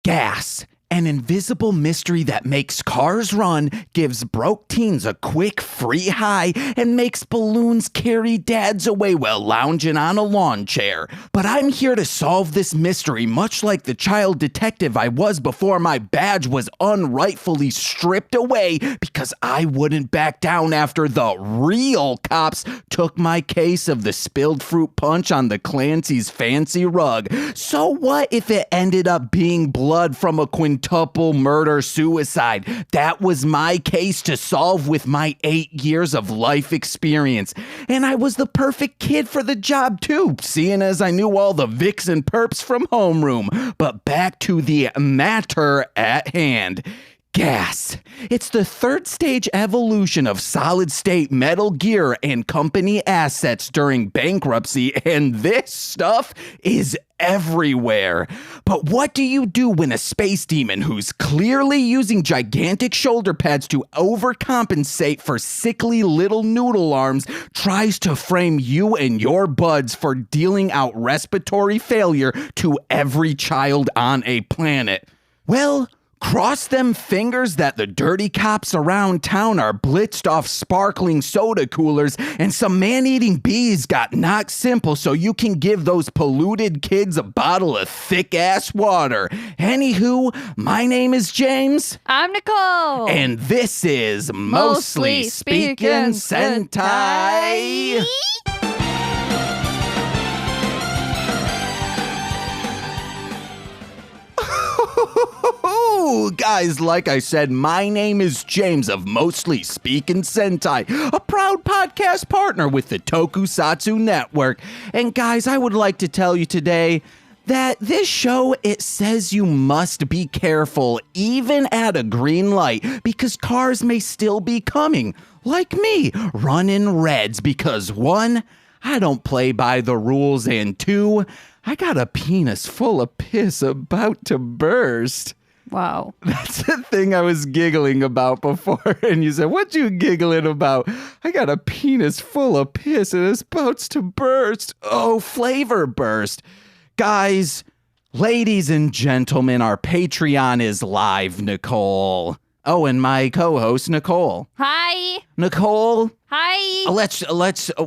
Gas, an invisible mystery that makes cars run, gives broke teens a quick free high, and makes balloons carry dads away while lounging on a lawn chair. But I'm here to solve this mystery, much like the child detective I was before my badge was unrightfully stripped away because I wouldn't back down after the real cops took my case of the spilled fruit punch on the Clancy's fancy rug. So what if it ended up being blood from a quintuple murder suicide? That was my case to solve with my 8 years of life experience. And I was the perfect kid for the job too, seeing as I knew all the Vicks and Perps from homeroom. But back to the matter at hand. Gas. It's the third stage evolution of solid state Metal Gear and company assets during bankruptcy, and this stuff is everywhere. But what do you do when a space demon who's clearly using gigantic shoulder pads to overcompensate for sickly little noodle arms tries to frame you and your buds for dealing out respiratory failure to every child on a planet? Well, cross them fingers that the dirty cops around town are blitzed off sparkling soda coolers and some man-eating bees got knocked simple so you can give those polluted kids a bottle of thick-ass water. Anywho, my name is James. I'm Nicole. And this is Mostly Speaking Sentai. Guys, like I said, my name is James of Mostly Speaking Sentai, a proud podcast partner with the Tokusatsu Network. And guys, I would like to tell you today that this show, it says you must be careful, even at a green light, because cars may still be coming, like me, running reds, because 1, I don't play by the rules, and 2, I got a penis full of piss about to burst. Wow. That's the thing I was giggling about before. And you said, what you giggling about? I got a penis full of piss and it's about to burst. Oh, flavor burst. Guys, ladies and gentlemen, our Patreon is live, Nicole. Oh, and my co-host, Nicole. Hi. Nicole. Hi.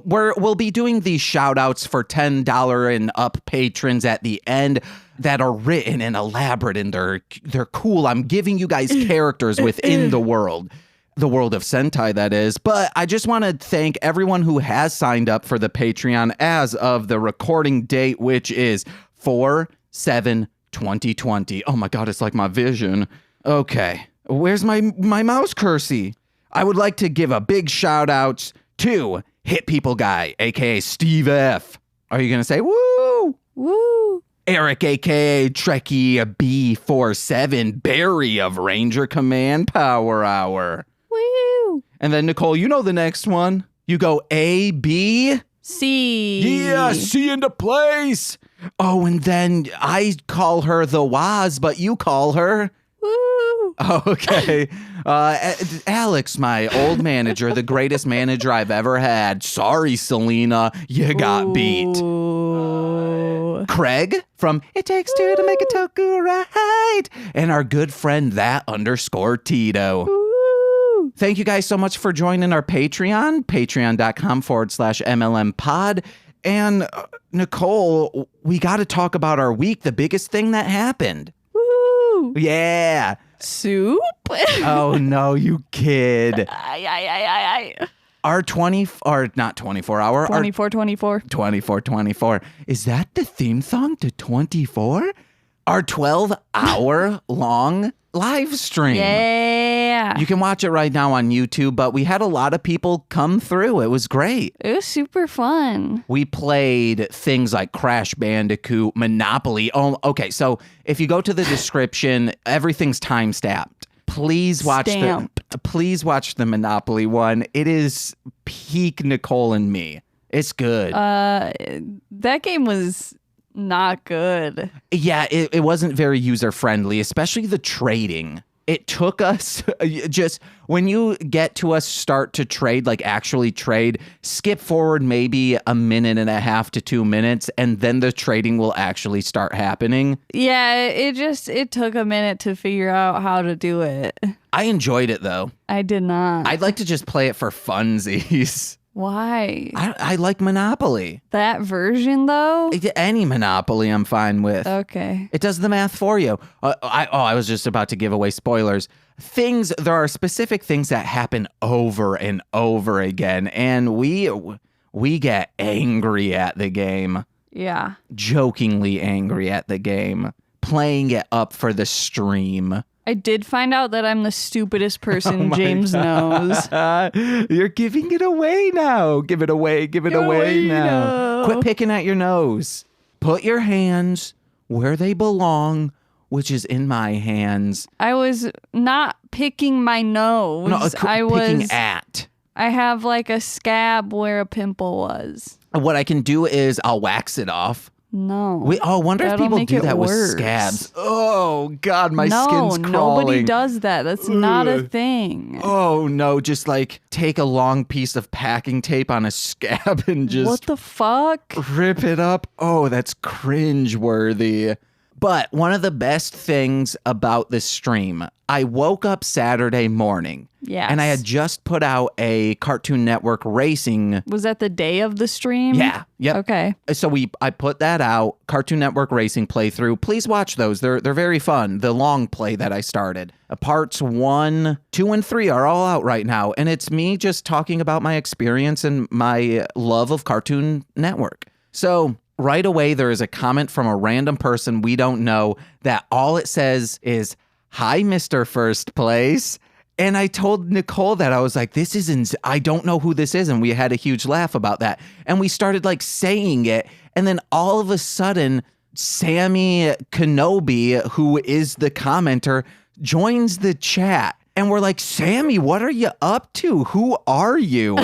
We'll be doing these shout outs for $10 and up patrons at the end that are written and elaborate and they're cool. I'm giving you guys characters within the world of Sentai, that is. But I just want to thank everyone who has signed up for the Patreon as of the recording date, which is 4/7/2020. Oh my God, it's like my vision. Okay, where's my mouse cursey? I would like to give a big shout out to Hit People Guy, aka Steve F. Are you gonna say woo? Woo. Eric, aka Trekkie B47, Barry of Ranger Command Power Hour. Woo. And then Nicole, you know the next one. You go A, B. C. Yeah, C into place. Oh, and then I call her the Waz, but you call her... Woo. Okay. Alex, my old manager, the greatest manager I've ever had. Sorry, Selena, you got beat. Ooh. Craig from It Takes Two to Make a Toku Right. And our good friend, _Tito. Woo. Thank you guys so much for joining our Patreon, patreon.com/MLM pod. And Nicole, we got to talk about our week, the biggest thing that happened. Woo. Yeah. Soup? Oh, no, you kid. Ay. Our 24-hour. 24. 24. Is that the theme song to 24? Our 12-hour long live stream. Yeah. You can watch it right now on YouTube, but we had a lot of people come through. It was great. It was super fun. We played things like Crash Bandicoot, Monopoly. Oh, okay. So if you go to the description, everything's time-stamped. Please watch the Monopoly one. It is peak Nicole and me. It's good. That game was not good. Yeah, it wasn't very user-friendly, especially the trading. It took us just when you get to us start to trade, like actually trade, skip forward maybe a minute and a half to 2 minutes, and then the trading will actually start happening. Yeah, it took a minute to figure out how to do it. I enjoyed it though. I did not. I'd like to just play it for funsies. Why? I like Monopoly. That version though? Any Monopoly I'm fine with. Okay. It does the math for you. I was just about to give away spoilers. There are specific things that happen over and over again, and we get angry at the game. Yeah. Jokingly angry at the game. Playing it up for the stream. I did find out that I'm the stupidest person James knows. You're giving it away now. Give it away now. Quit picking at your nose. Put your hands where they belong, which is in my hands. I was not picking my nose. No, picking at. I have like a scab where a pimple was. What I can do is I'll wax it off. No. I wonder if That'll people make do it that with worse. scabs. Oh, God, my skin's crawling. No, nobody does that. That's not a thing. Oh, no, just like take a long piece of packing tape on a scab and just What the fuck? rip it up. Oh, that's cringe-worthy. But one of the best things about this stream, I woke up Saturday morning. Yes. And I had just put out a Cartoon Network racing. Was that the day of the stream? Yeah. Yep. Okay. So I put that out, Cartoon Network racing playthrough. Please watch those. They're very fun. The long play that I started. Parts 1, 2, and 3 are all out right now. And it's me just talking about my experience and my love of Cartoon Network. So right away, there is a comment from a random person we don't know that all it says is, "Hi, Mr. First Place." And I told Nicole that I was like, I don't know who this is. And we had a huge laugh about that. And we started like saying it. And then all of a sudden, Sammy Kenobi, who is the commenter, joins the chat. And we're like, "Sammy, what are you up to? Who are you?"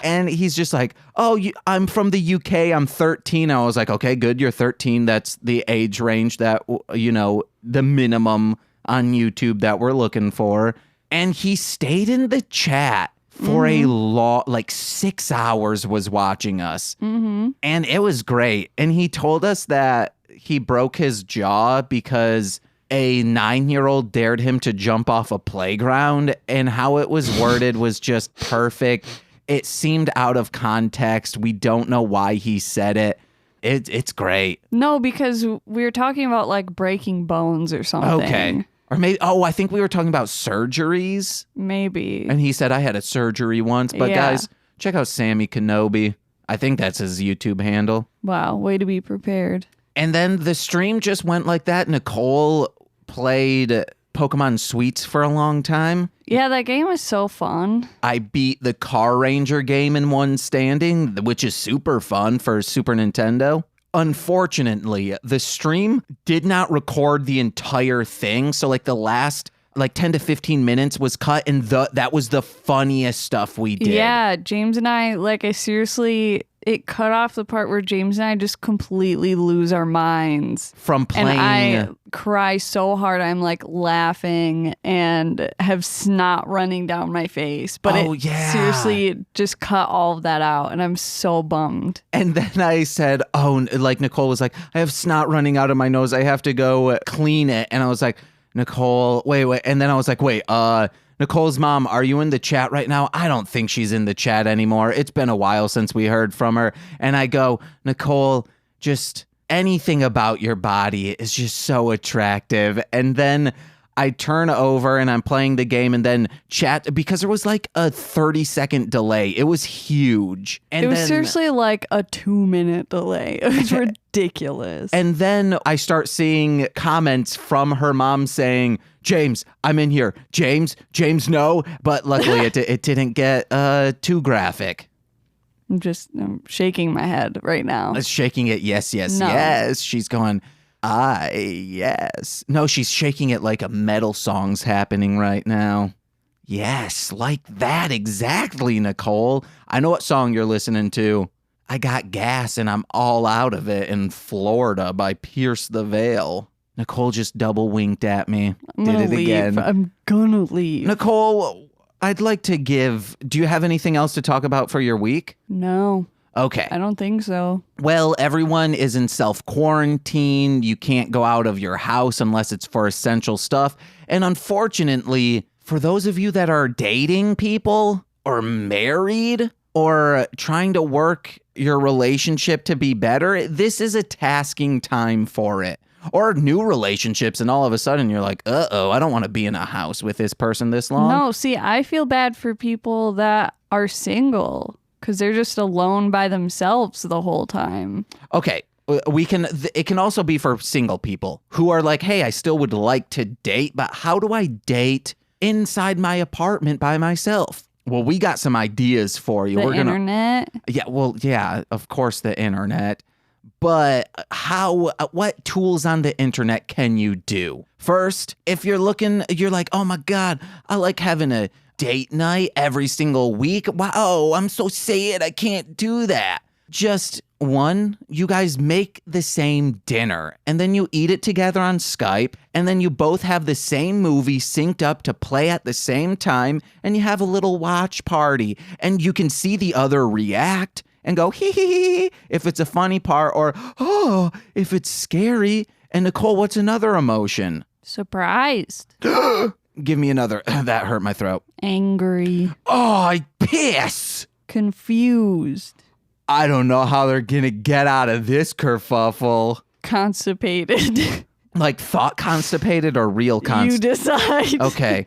And he's just like, I'm from the UK. I'm 13. I was like, "Okay, good. You're 13. That's the age range that, the minimum on YouTube that we're looking for." And he stayed in the chat for a long, like 6 hours was watching us. Mm-hmm. And it was great. And he told us that he broke his jaw because a 9-year-old dared him to jump off a playground, and how it was worded was just perfect. It seemed out of context. We don't know why he said it. It's great. No, because we were talking about like breaking bones or something. Okay. Or maybe, I think we were talking about surgeries. Maybe. And he said I had a surgery once. But Yeah. guys, check out Sammy Kenobi. I think that's his YouTube handle. Wow, way to be prepared. And then the stream just went like that. Nicole played Pokemon Sweets for a long time. Yeah, that game was so fun. I beat the Car Ranger game in one standing, which is super fun for Super Nintendo. Unfortunately, the stream did not record the entire thing. So like the last 10 to 15 minutes was cut, and that was the funniest stuff we did. Yeah, James and I, it cut off the part where James and I just completely lose our minds. From playing. And I cry so hard, I'm like laughing and have snot running down my face. But seriously just cut all of that out, and I'm so bummed. And then I said, Nicole was like, "I have snot running out of my nose. I have to go clean it." And I was like, "Nicole, wait." And then I was like, "Wait, Nicole's mom, are you in the chat right now?" I don't think she's in the chat anymore. It's been a while since we heard from her. And I go, "Nicole, just anything about your body is just so attractive." And then I turn over and I'm playing the game, and then chat, because there was like a 30-second delay. It was huge. And it was then, seriously like a 2-minute delay. It was ridiculous. And then I start seeing comments from her mom saying, "James, I'm in here. James, no." But luckily it didn't get too graphic. I'm shaking my head right now. Shaking it, yes, No. yes. She's going, yes. No, she's shaking it like a metal song's happening right now. Yes, like that exactly, Nicole. I know what song you're listening to. I Got Gas and I'm All Out of It in Florida by Pierce the Veil. Nicole just double winked at me. I'm gonna Did it leave. again. I'm gonna leave. Nicole, I'd like to do you have anything else to talk about for your week? No, Okay. I don't think so. Well, everyone is in self-quarantine. You can't go out of your house unless it's for essential stuff. And unfortunately, for those of you that are dating people or married or trying to work your relationship to be better, this is a tasking time for it. Or new relationships, and all of a sudden you're like, I don't want to be in a house with this person this long. No, see, I feel bad for people that are single because they're just alone by themselves the whole time. Okay, it can also be for single people who are like, hey, I still would like to date, but how do I date inside my apartment by myself? Well, we got some ideas for you. The internet? Yeah, well, yeah, of course the internet. But what tools on the internet can you do? First, if you're like, oh my God, I like having a date night every single week. Wow, I'm so sad, I can't do that. Just one, you guys make the same dinner and then you eat it together on Skype and then you both have the same movie synced up to play at the same time and you have a little watch party and you can see the other react and go hee hee hee if it's a funny part or oh if it's scary. And Nicole, what's another emotion? Surprised. Give me another. That hurt my throat. Angry. Oh, I piss. Confused. I don't know how they're gonna get out of this kerfuffle. Constipated. Like thought constipated or real You decide. Okay.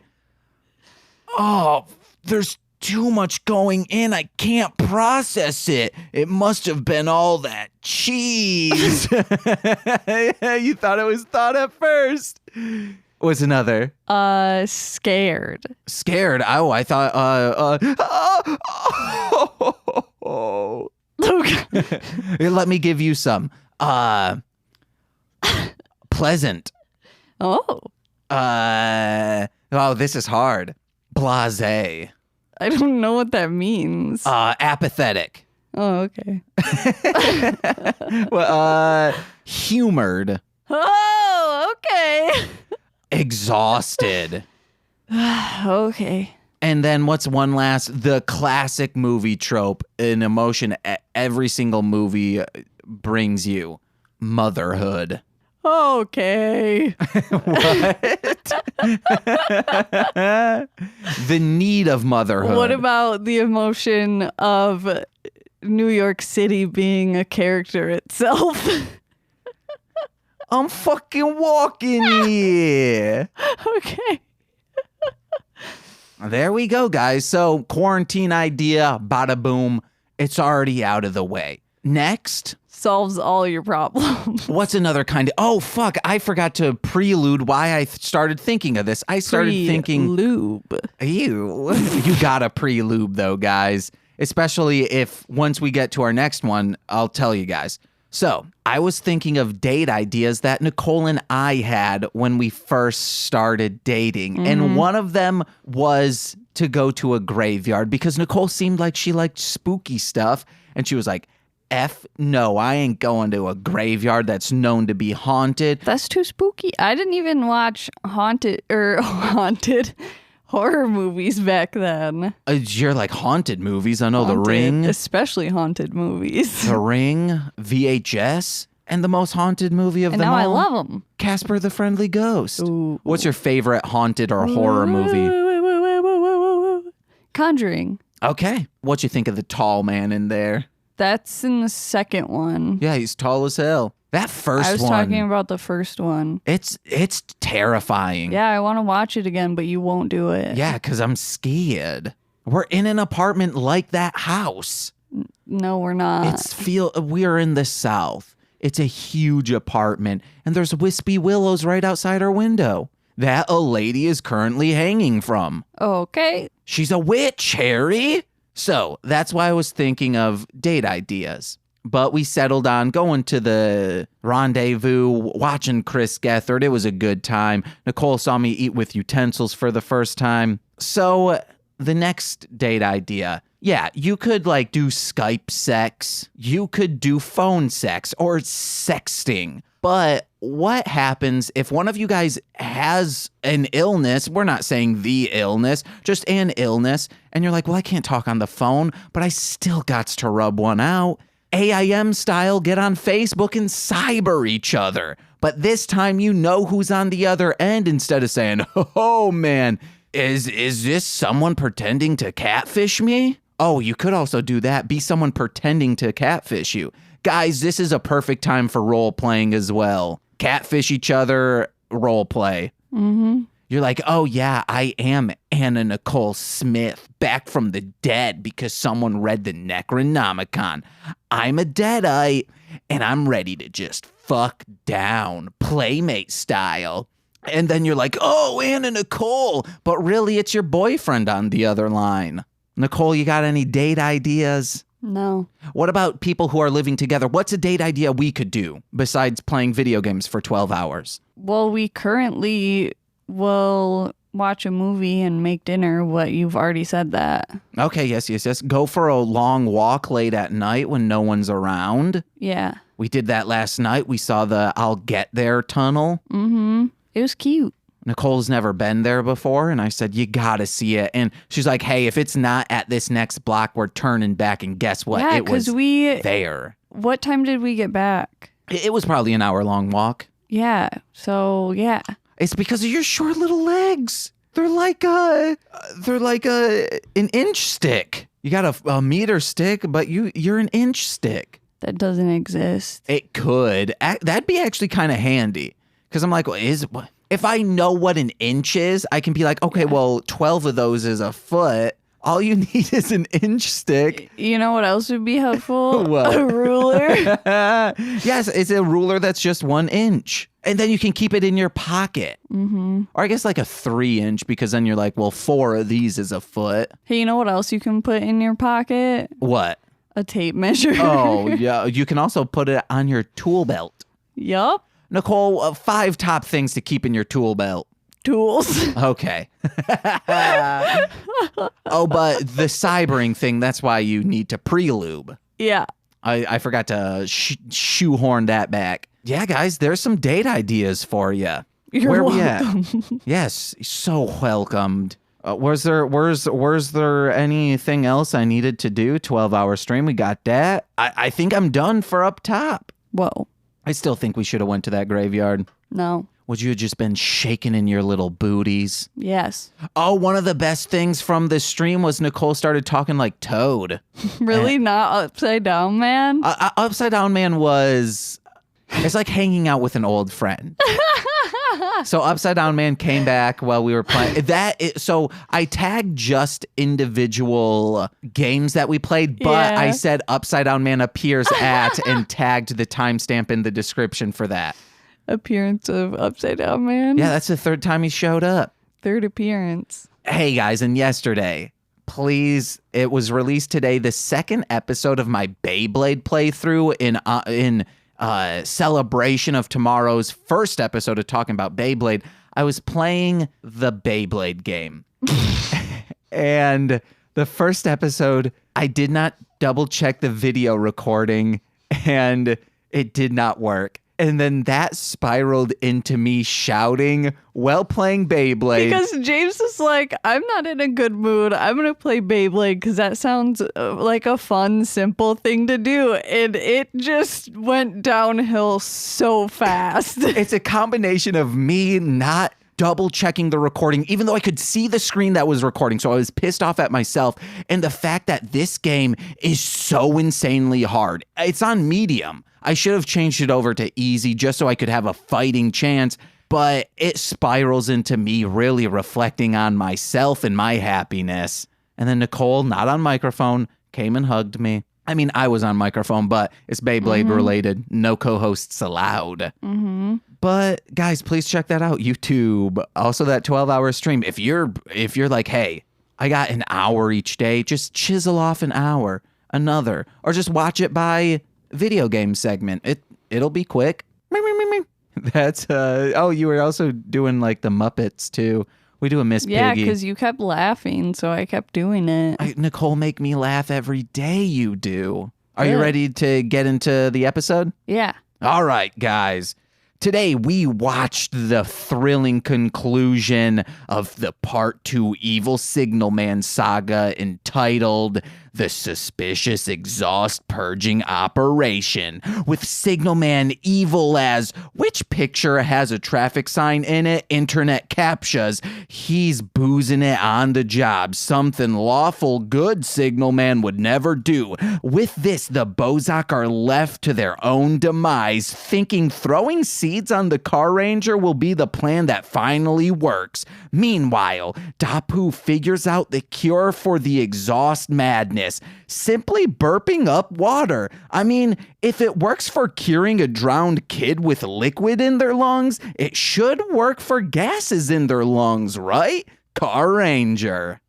Oh, there's too much going in. I can't process it. It must have been all that cheese. You thought it was thought at first. What's another? Scared. Scared? Oh, I thought, Let me give you some. Pleasant. Oh. This is hard. Blasé. I don't know what that means. Apathetic. Oh, okay. Humored. Oh, okay. Exhausted. Okay. And then what's one last? The classic movie trope, an emotion every single movie brings you. Motherhood. Okay. What? The need of motherhood. What about the emotion of New York City being a character itself? I'm fucking walking here. Okay. There we go, guys. So quarantine idea, bada boom. It's already out of the way. Next. Solves all your problems. What's another kind of... Oh, fuck. I forgot to prelude why I started thinking of this. I started thinking... Lube. Ew. You gotta pre-lube, though, guys. Especially if once we get to our next one, I'll tell you guys. So, I was thinking of date ideas that Nicole and I had when we first started dating. Mm-hmm. And one of them was to go to a graveyard because Nicole seemed like she liked spooky stuff. And she was like, no, I ain't going to a graveyard that's known to be haunted. That's too spooky. I didn't even watch haunted horror movies back then. You're like haunted movies. I know haunted, The Ring. Especially haunted movies. The Ring, VHS, and the most haunted movie of them all. And now I love them. Casper the Friendly Ghost. Ooh. What's your favorite haunted or horror movie? Conjuring. Okay. What you think of the tall man in there? That's in the second one. Yeah, he's tall as hell. That first one. I was talking about the first one. It's terrifying. Yeah, I want to watch it again, but you won't do it. Yeah, because I'm scared. We're in an apartment like that house. No, we're not. We're in the South. It's a huge apartment, and there's wispy willows right outside our window that a lady is currently hanging from. Okay. She's a witch, Harry. So that's why I was thinking of date ideas. But we settled on going to the rendezvous, watching Chris Gethard. It was a good time. Nicole saw me eat with utensils for the first time. So the next date idea. Yeah, you could do Skype sex. You could do phone sex or sexting. But what happens if one of you guys has an illness? We're not saying the illness, just an illness. And you're like, well, I can't talk on the phone, but I still got to rub one out. AIM style, get on Facebook and cyber each other. But this time you know who's on the other end instead of saying, oh man, is this someone pretending to catfish me? Oh, you could also do that. Be someone pretending to catfish you. Guys, this is a perfect time for role playing as well. Catfish each other, role play. Mm-hmm. You're like, oh yeah, I am Anna Nicole Smith, back from the dead because someone read the Necronomicon. I'm a Deadite, and I'm ready to just fuck down, Playmate style. And then you're like, oh, Anna Nicole, but really it's your boyfriend on the other line. Nicole, you got any date ideas? No. What about people who are living together? What's a date idea we could do besides playing video games for 12 hours? Well, we currently will watch a movie and make dinner. What, you've already said that. Okay, yes. Go for a long walk late at night when no one's around. Yeah. We did that last night. We saw the I'll Get There tunnel. Mm-hmm. It was cute. Nicole's never been there before, and I said, you gotta see it. And she's like, hey, if it's not at this next block, we're turning back. And guess what? Yeah, it was there. What time did we get back? It was probably an hour-long walk. Yeah, so yeah. It's because of your short little legs. They're like an inch stick. You got a meter stick, but you're an inch stick. That doesn't exist. It could. That'd be actually kind of handy. Because I'm like, if I know what an inch is, I can be like, okay, well, 12 of those is a foot. All you need is an inch stick. You know what else would be helpful? What? A ruler. Yes, it's a ruler that's just 1 inch. And then you can keep it in your pocket. Mm-hmm. Or I guess like a 3-inch, because then you're like, well, 4 of these is a foot. Hey, you know what else you can put in your pocket? What? A tape measure. Oh, yeah. You can also put it on your tool belt. Yup. Nicole, 5 top things to keep in your tool belt. Tools. Okay. Oh, but the cybering thing, that's why you need to pre-lube. Yeah. I forgot to shoehorn that back. Yeah, guys, there's some date ideas for you. You're Where welcome. we at? Yes, so welcomed. Was there anything else I needed to do? 12-hour stream, we got that. I think I'm done for up top. Whoa. I still think we should have went to that graveyard. No. Would you have just been shaking in your little booties? Yes. Oh, one of the best things from this stream was Nicole started talking like Toad. Really? Not Upside Down Man? Upside Down Man was... It's like hanging out with an old friend. So Upside Down Man came back while we were playing. So I tagged just individual games that we played, but Yeah. I said Upside Down Man appears at and tagged the timestamp in the description for that. Appearance of Upside Down Man? Yeah, that's the 3rd time he showed up. 3rd appearance. Hey guys, and yesterday, please, it was released today, the 2nd episode of my Beyblade playthrough in celebration of tomorrow's 1st episode of talking about Beyblade. I was playing the Beyblade game. And the 1st episode, I did not double check the video recording and it did not work. And then that spiraled into me shouting while playing Beyblade. Because James is like, I'm not in a good mood. I'm going to play Beyblade because that sounds like a fun, simple thing to do. And it just went downhill so fast. It's a combination of me not double checking the recording, even though I could see the screen that was recording. So I was pissed off at myself. And the fact that this game is so insanely hard. It's on medium. I should have changed it over to easy just so I could have a fighting chance. But it spirals into me really reflecting on myself and my happiness. And then Nicole, not on microphone, came and hugged me. I mean, I was on microphone, but it's Beyblade related. No co-hosts allowed. Mm-hmm. But guys, please check that out. YouTube. Also that 12-hour stream. If you're like, hey, I got an hour each day, just chisel off an hour, another, or just watch it by video game segment. It'll be quick. That's you were also doing like the Muppets too. We do a Miss Piggy. Yeah, because you kept laughing, so I kept doing it. Nicole, make me laugh every day you do. Are you Good. ready to get into the episode? Yeah. All right, guys. Today, we watched the thrilling conclusion of the Part 2 Evil Signalman saga entitled The Suspicious Exhaust Purging Operation, with Signalman evil as which picture has a traffic sign in it, internet captchas, he's boozing it on the job, something lawful good Signalman would never do. With this, the Bozak are left to their own demise, thinking throwing seeds on the Car Ranger will be the plan that finally works. Meanwhile, Dapu figures out the cure for the exhaust madness, simply burping up water. I mean, if it works for curing a drowned kid with liquid in their lungs, it should work for gases in their lungs, right? Car Ranger.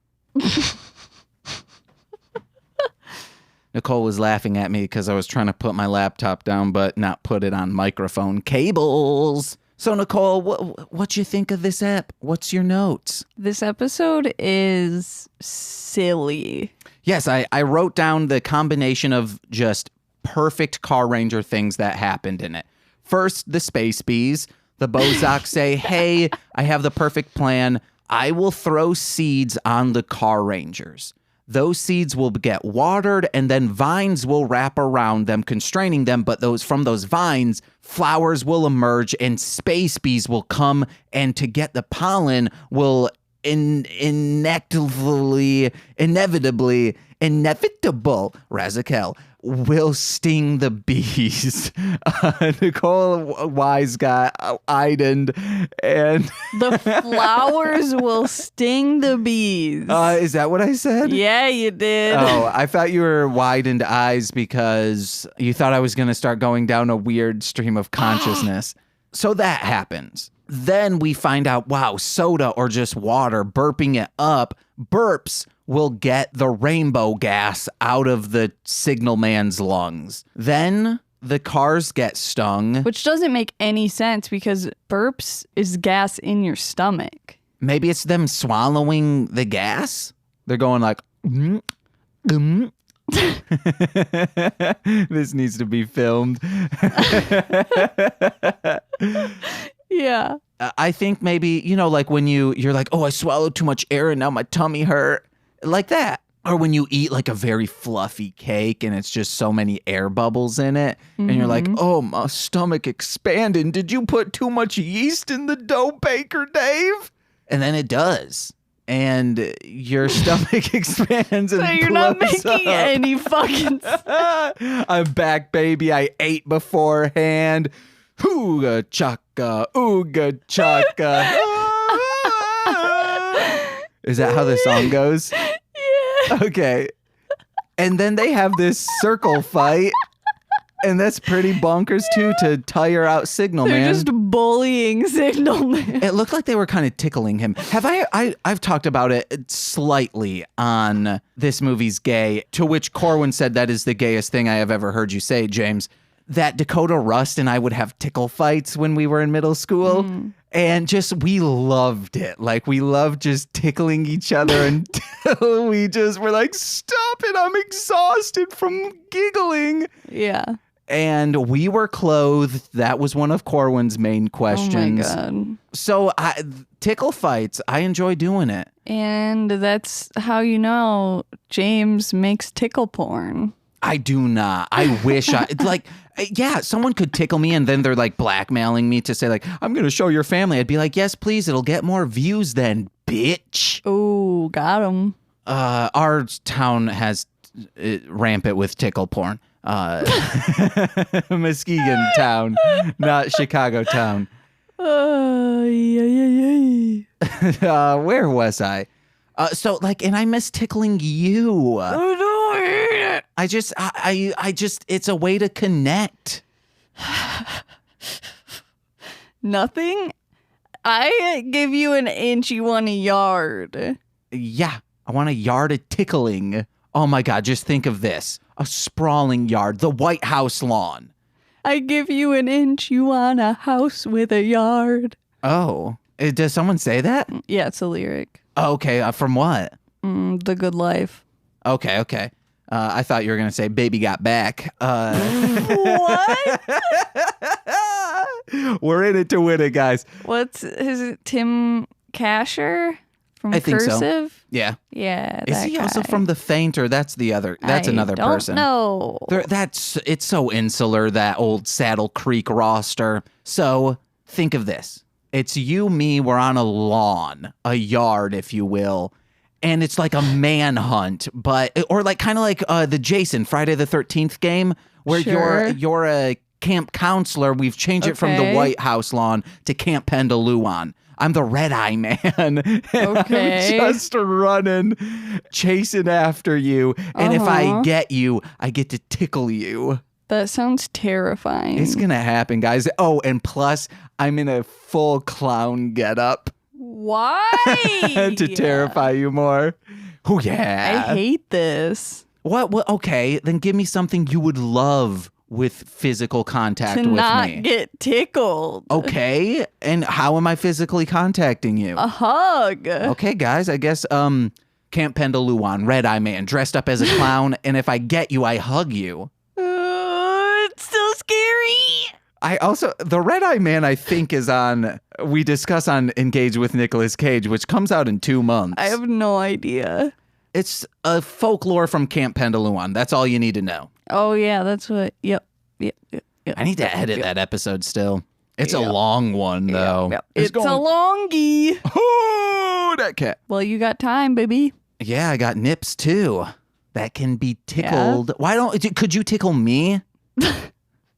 Nicole was laughing at me because I was trying to put my laptop down but not put it on microphone cables. So, Nicole, what you think of this app? What's your notes? This episode is silly. Yes, I wrote down the combination of just perfect Car Ranger things that happened in it. First, the Space Bees. The Bozak say, hey, I have the perfect plan. I will throw seeds on the Car Rangers. Those seeds will get watered and then vines will wrap around them, constraining them. But from those vines, flowers will emerge and space bees will come. And to get the pollen will inevitable, Razakel, will sting the bees. Nicole Wise got Idened, and The flowers will sting the bees. Is that what I said? Yeah, you did. Oh, I thought you were widened eyes because you thought I was going to start going down a weird stream of consciousness. So that happens. Then we find out, wow, soda or just water, burping it up, burps will get the rainbow gas out of the Signalman's lungs. Then the cars get stung. Which doesn't make any sense because burps is gas in your stomach. Maybe it's them swallowing the gas. They're going like, This needs to be filmed. Yeah. I think maybe, like when you're like, oh, I swallowed too much air and now my tummy hurt. Like that. Or when you eat like a very fluffy cake and it's just so many air bubbles in it. And you're like, oh, my stomach expanded. Did you put too much yeast in the dough baker, Dave? And then it does. And your stomach expands and So you're not blows making up. any fucking sense. I'm back, baby. I ate beforehand. Ooga chaka, ooga chaka. Is that how the song goes? Yeah. Okay. And then they have this circle fight. And that's pretty bonkers too to tire out Signalman. They're just bullying Signalman. It looked like they were kind of tickling him. Have I've talked about it slightly on This Movie's Gay, to which Corwin said that is the gayest thing I have ever heard you say, James. That Dakota Rust and I would have tickle fights when we were in middle school. And we loved it. Like, we loved just tickling each other until we just were like, stop it, I'm exhausted from giggling. Yeah. And we were clothed. That was one of Corwin's main questions. Oh my God. So tickle fights, I enjoy doing it. And that's how you know James makes tickle porn. I do not. I wish yeah, someone could tickle me and then they're like blackmailing me to say like, I'm going to show your family. I'd be like, yes, please. It'll get more views then, bitch. Oh, got him. Our town has rampant with tickle porn. Muskegon town, not Chicago town. Where was I? And I miss tickling you. I just, it's a way to connect. Nothing? I give you an inch, you want a yard. Yeah, I want a yard of tickling. Oh my God, just think of this. A sprawling yard, the White House lawn. I give you an inch, you want a house with a yard. Oh, does someone say that? Yeah, it's a lyric. Oh, okay, from what? The Good Life. Okay. I thought you were going to say Baby Got Back. What? We're in it to win it, guys. What's his Tim Kasher from I think so. Cursive? Yeah. Yeah, Is that he guy. also from The Faint, or that's the other? That's another person. No. It's so insular, that old Saddle Creek roster. So think of this. It's you, me, we're on a lawn, a yard, if you will. And it's like a manhunt, or like kind of like the Jason Friday the 13th game where Sure. you're a camp counselor. We've changed it from the Okay. White House lawn to Camp Pendaluan. I'm the Red Eye Man. And Okay. I'm just running, chasing after you. And if I get you, I get to tickle you. That sounds terrifying. It's going to happen, guys. Oh, and plus, I'm in a full clown getup Why? to terrify you more. Oh, yeah. I hate this. What? Okay, then give me something you would love with physical contact To with not me. get tickled. Okay, and how am I physically contacting you? A hug. Okay, guys, I guess Camp Pendaluan, Red Eye Man, dressed up as a clown, and if I get you, I hug you. It's so scary. I also, the Red Eye Man, I think, is on, we discuss on Engage with Nicolas Cage, which comes out in 2 months. I have no idea. It's a folklore from Camp Pendaluan. That's all you need to know. Oh yeah, that's what. Yep. I need to edit that episode still. It's a long one, though. Yep. It's a longie. Oh, that cat. Well, you got time, baby. Yeah, I got nips, too. That can be tickled. Could you tickle me?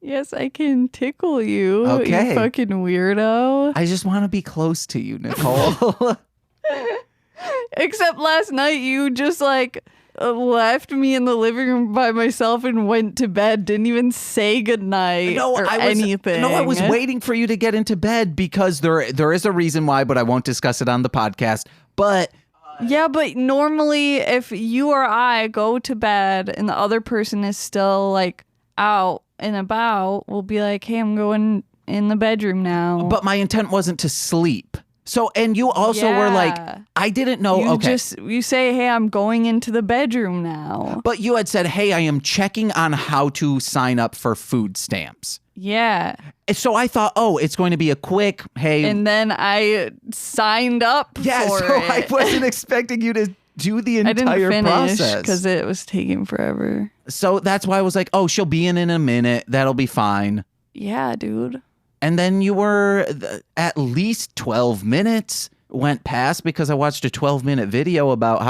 Yes, I can tickle you. Okay. You fucking weirdo. I just want to be close to you, Nicole. Except last night you just like left me in the living room by myself and went to bed. Didn't even say goodnight anything. No, I was waiting for you to get into bed because there is a reason why, but I won't discuss it on the podcast. But Yeah, but normally if you or I go to bed and the other person is still like out and about, we'll be like, hey, I'm going in the bedroom now. But my intent wasn't to sleep. So, and you also were like, Yeah. I didn't know. You say, hey, I'm going into the bedroom now. But you had said, hey, I am checking on how to sign up for food stamps. Yeah. So I thought, oh, it's going to be a quick, hey. And then I signed up for so it. I wasn't expecting you to do the I didn't entire finish process. because it was taking forever. So that's why I was like, oh, she'll be in a minute. That'll be fine. Yeah, dude. And then you were at least 12 minutes went past because I watched a 12-minute video about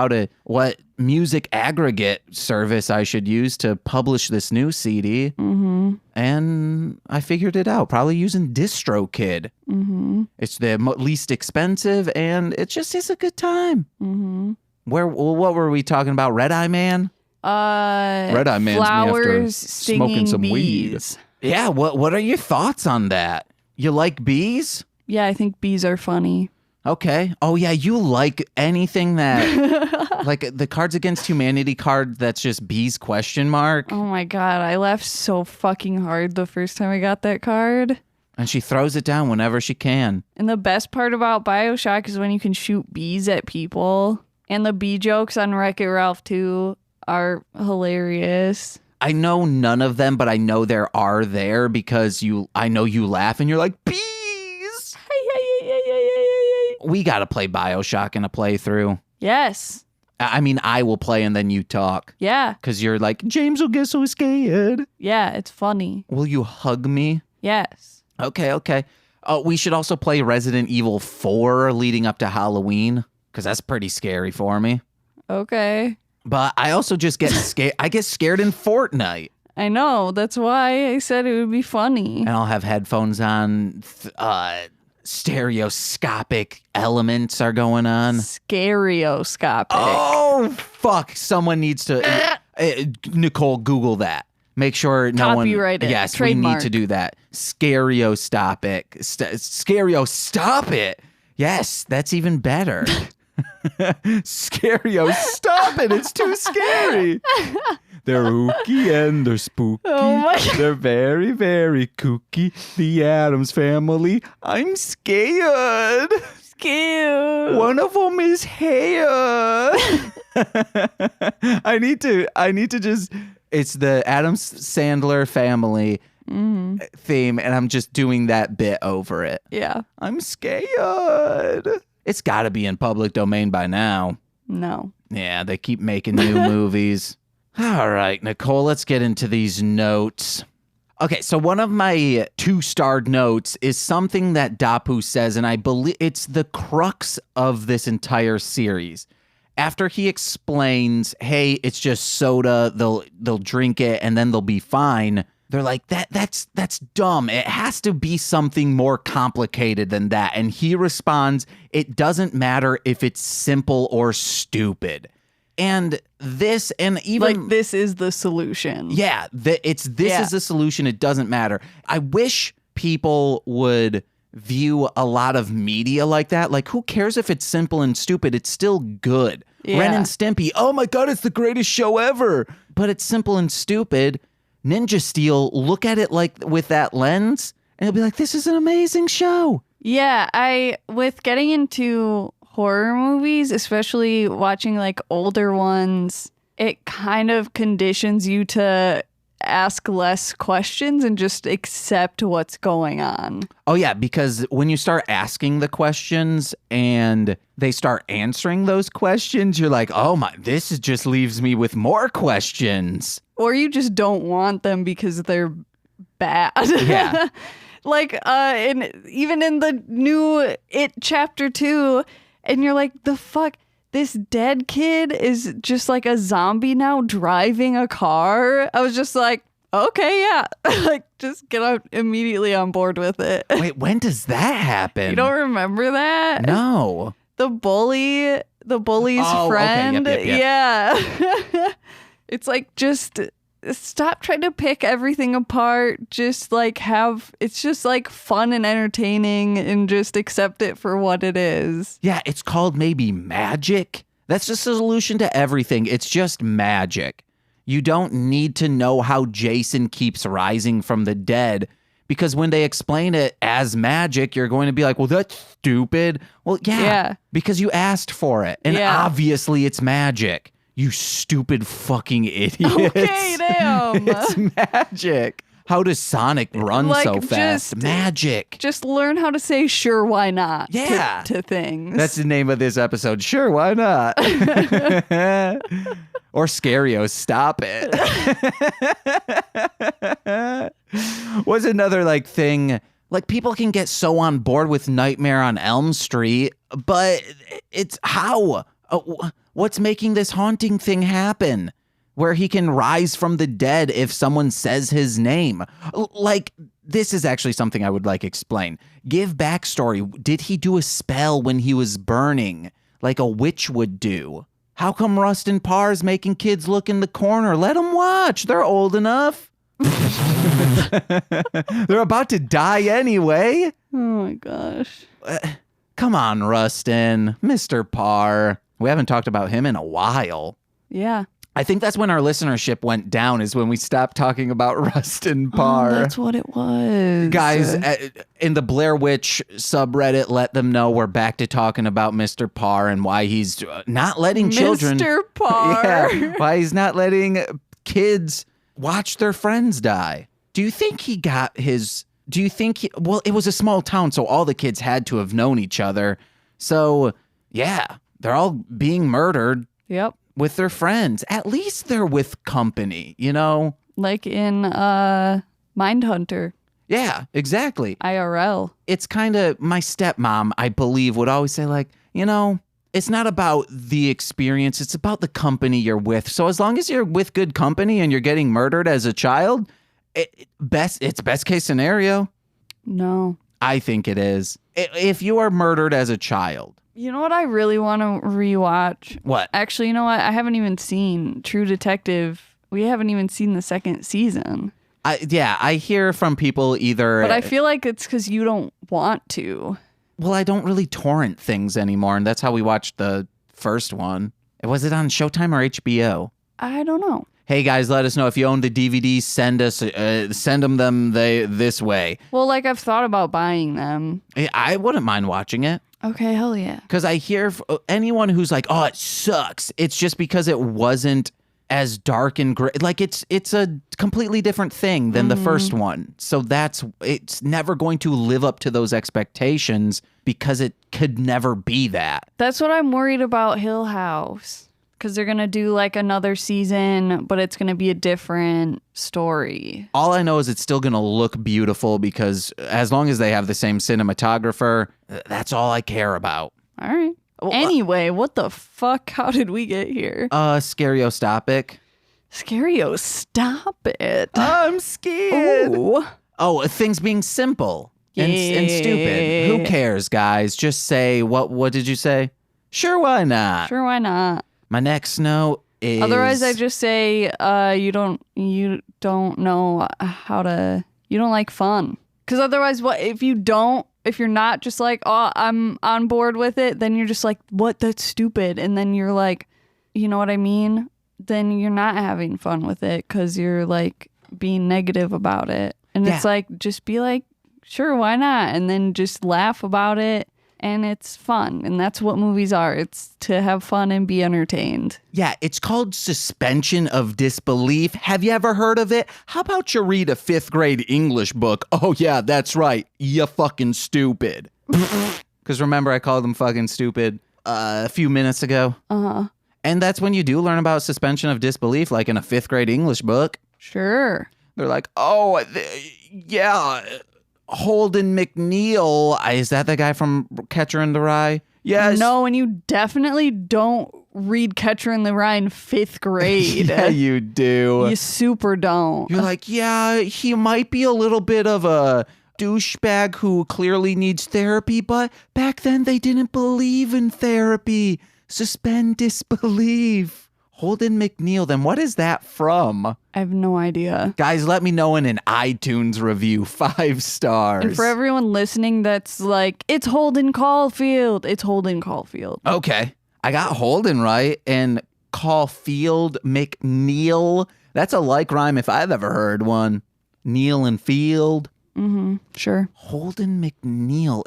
what music aggregate service I should use to publish this new CD. Mm-hmm. And I figured it out, probably using DistroKid. Mm-hmm. It's the least expensive, and it just is a good time. Mm-hmm. What were we talking about? Red Eye Man? Red Eye Man's me after flowers smoking stinging some weed. bees. Yeah, what are your thoughts on that? You like bees? Yeah, I think bees are funny. Okay. Oh yeah, you like anything that like the Cards Against Humanity card that's just bees ? Oh my god, I laughed so fucking hard the first time I got that card. And she throws it down whenever she can. And the best part about BioShock is when you can shoot bees at people. And the bee jokes on Wreck-It Ralph 2 are hilarious. I know none of them, but I know there are there because I know you laugh and you're like, bees! We gotta play BioShock in a playthrough. Yes. I mean, I will play and then you talk. Yeah. Because you're like, James will get so scared. Yeah, it's funny. Will you hug me? Yes. Okay. We should also play Resident Evil 4 leading up to Halloween, because that's pretty scary for me. Okay. But I also just get scared. I get scared in Fortnite. I know. That's why I said it would be funny. And I'll have headphones on. Stereoscopic elements are going on. Stereoscopic. Oh, fuck. Someone needs to... Nicole, Google that. Make sure no one... Copyright it. Yes, Trademark. we need to do that. Stereoscopic. Stop it. Yes, that's even better. Stop it. It's too scary. They're ooky and they're spooky. Oh my God. They're very, very kooky. The Addams Family. I'm scared. Cute. One of them is hair. I need to just... It's the Addams Sandler family, theme, and I'm just doing that bit over it. Yeah. I'm scared. It's got to be in public domain by now. No. Yeah, they keep making new movies. All right, Nicole, let's get into these notes. Okay, so one of my 2-starred notes is something that Dapu says, and I believe it's the crux of this entire series. After he explains, hey, it's just soda, they'll drink it and then they'll be fine. They're like, that's dumb. It has to be something more complicated than that. And he responds, it doesn't matter if it's simple or stupid. And this, and even Like, this is the solution. yeah, this is the solution. It doesn't matter. I wish people would view a lot of media like that. Like, who cares if it's simple and stupid? It's still good. Yeah. Ren and Stimpy, oh my God, it's the greatest show ever. But it's simple and stupid. Ninja Steel, look at it like with that lens, and you'll be like, this is an amazing show. Yeah, with getting into horror movies, especially watching like older ones, it kind of conditions you to ask less questions and just accept what's going on. Oh, yeah, because when you start asking the questions and they start answering those questions, you're like, oh my, just leaves me with more questions. Or you just don't want them because they're bad. Yeah. Like, even in the new It Chapter 2, and you're like, the fuck? This dead kid is just like a zombie now driving a car. I was just like, okay, yeah. Like, just get out immediately on board with it. Wait, when does that happen? You don't remember that? No. The bully's Oh, okay. friend. Yep. Yeah. It's like, just stop trying to pick everything apart. Just like it's just like fun and entertaining, and just accept it for what it is. Yeah, it's called maybe magic. That's just a solution to everything. It's just magic. You don't need to know how Jason keeps rising from the dead, because when they explain it as magic, you're going to be like, well, that's stupid. Well, yeah. Because you asked for it. And obviously it's magic. You stupid fucking idiots. Okay, damn. It's magic. How does Sonic run Like, so fast? just- Magic. Just learn how to say sure, why not Yeah. to things. That's the name of this episode. Sure, why not? Or Scario, stop it. What's another like thing? Like, people can get so on board with Nightmare on Elm Street, but it's how? What's making this haunting thing happen? Where he can rise from the dead if someone says his name. Like, this is actually something I would like explain. Give backstory. Did he do a spell when he was burning, like a witch would do? How come Rustin Parr's making kids look in the corner? Let them watch. They're old enough. They're about to die anyway. Oh my gosh. Come on, Rustin. Mr. Parr. We haven't talked about him in a while. Yeah. I think that's when our listenership went down, is when we stopped talking about Rustin Parr. Oh, that's what it was. Guys, in the Blair Witch subreddit, let them know we're back to talking about Mr. Parr and why he's not letting children... Mr. Parr. Yeah, why he's not letting kids watch their friends die. Do you think he got his... Well, it was a small town, so all the kids had to have known each other. So, yeah, they're all being murdered. Yep. With their friends. At least they're with company, you know? Like in Mindhunter. Yeah, exactly. IRL. It's kind of, my stepmom, I believe, would always say, like, you know, it's not about the experience, it's about the company you're with. So as long as you're with good company and you're getting murdered as a child, it's best case scenario. No. I think it is. If you are murdered as a child. You know what I really want to rewatch? What? Actually, you know what? I haven't even seen True Detective. We haven't even seen the second season. I hear from people either... But I feel like it's because you don't want to. Well, I don't really torrent things anymore, and that's how we watched the first one. Was it on Showtime or HBO? I don't know. Hey guys, let us know if you own the DVDs. Send them this way. Well, like, I've thought about buying them. I wouldn't mind watching it. Okay, hell yeah. Because I hear anyone who's like, oh, it sucks. It's just because it wasn't as dark and gray. Like it's a completely different thing than the first one. So it's never going to live up to those expectations because it could never be that. That's what I'm worried about Hill House. Because they're going to do like another season, but it's going to be a different story. All I know is it's still going to look beautiful because as long as they have the same cinematographer, that's all I care about. All right. Anyway, what the fuck? How did we get here? Stereoscopic. Scario, stop it. I'm scared. Ooh. Oh, things being simple and stupid. Who cares, guys? Just say, what did you say? Sure, why not? Sure, why not? My next note is... Otherwise, I just say you don't know how to... You don't like fun. Because otherwise, if you're not just like, oh, I'm on board with it, then you're just like, what? That's stupid. And then you're like, you know what I mean? Then you're not having fun with it because you're like being negative about it. And it's like, just be like, sure, why not? And then just laugh about it. And it's fun. And that's what movies are. It's to have fun and be entertained. Yeah, it's called suspension of disbelief. Have you ever heard of it? How about you read a 5th grade English book? Oh, yeah, that's right. You fucking stupid. Because remember, I called them fucking stupid a few minutes ago. Uh-huh. And that's when you do learn about suspension of disbelief, like in a 5th grade English book. Sure. They're like, oh, yeah... Holden McNeil. Is that the guy from Catcher in the Rye? Yes. No, and you definitely don't read Catcher in the Rye in 5th grade. Yeah, you do. You super don't. You're like, yeah, he might be a little bit of a douchebag who clearly needs therapy, but back then they didn't believe in therapy. Suspend disbelief. Holden McNeil, then what is that from? I have no idea. Guys, let me know in an iTunes review. 5 stars. And for everyone listening that's like, it's Holden Caulfield. It's Holden Caulfield. Okay. I got Holden right. And Caulfield McNeil. That's a like rhyme if I've ever heard one. Neil and Field. Mm-hmm. Sure. Holden McNeil.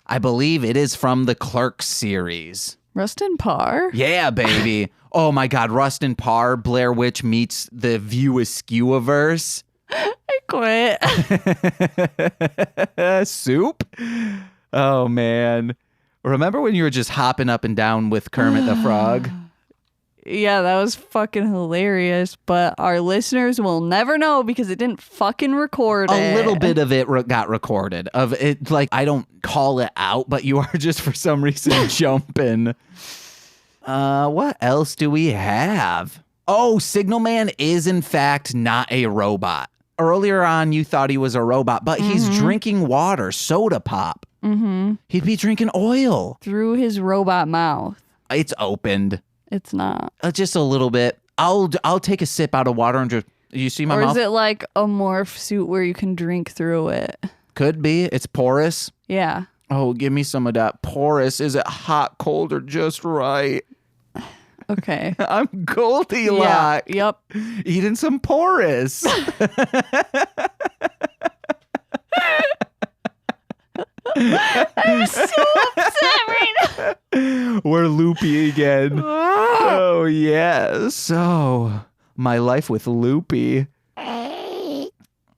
I believe it is from the Clerks series. Rustin Parr? Yeah, baby. Oh my God, Rustin Parr, Blair Witch meets the View Askew-averse. I quit. Soup? Oh man. Remember when you were just hopping up and down with Kermit the Frog? Yeah, that was fucking hilarious, but our listeners will never know because it didn't fucking record it. A little bit of it got recorded. Of it, like, I don't call it out, but you are just for some reason jumping. What else do we have? Oh, Signal Man is in fact not a robot. Earlier on, you thought he was a robot, but he's drinking water, soda pop. Mm-hmm. He'd be drinking oil. Through his robot mouth. It's opened. It's not. Just a little bit. I'll take a sip out of water and just, you see my mouth? Or is it like a morph suit where you can drink through it? Could be. It's porous. Yeah. Oh, give me some of that porous. Is it hot, cold, or just right? Okay. I'm Goldilocks. Yeah. Yep. Eating some porous. I'm so upset right now. We're loopy again. Oh, yeah. So, my life with Loopy.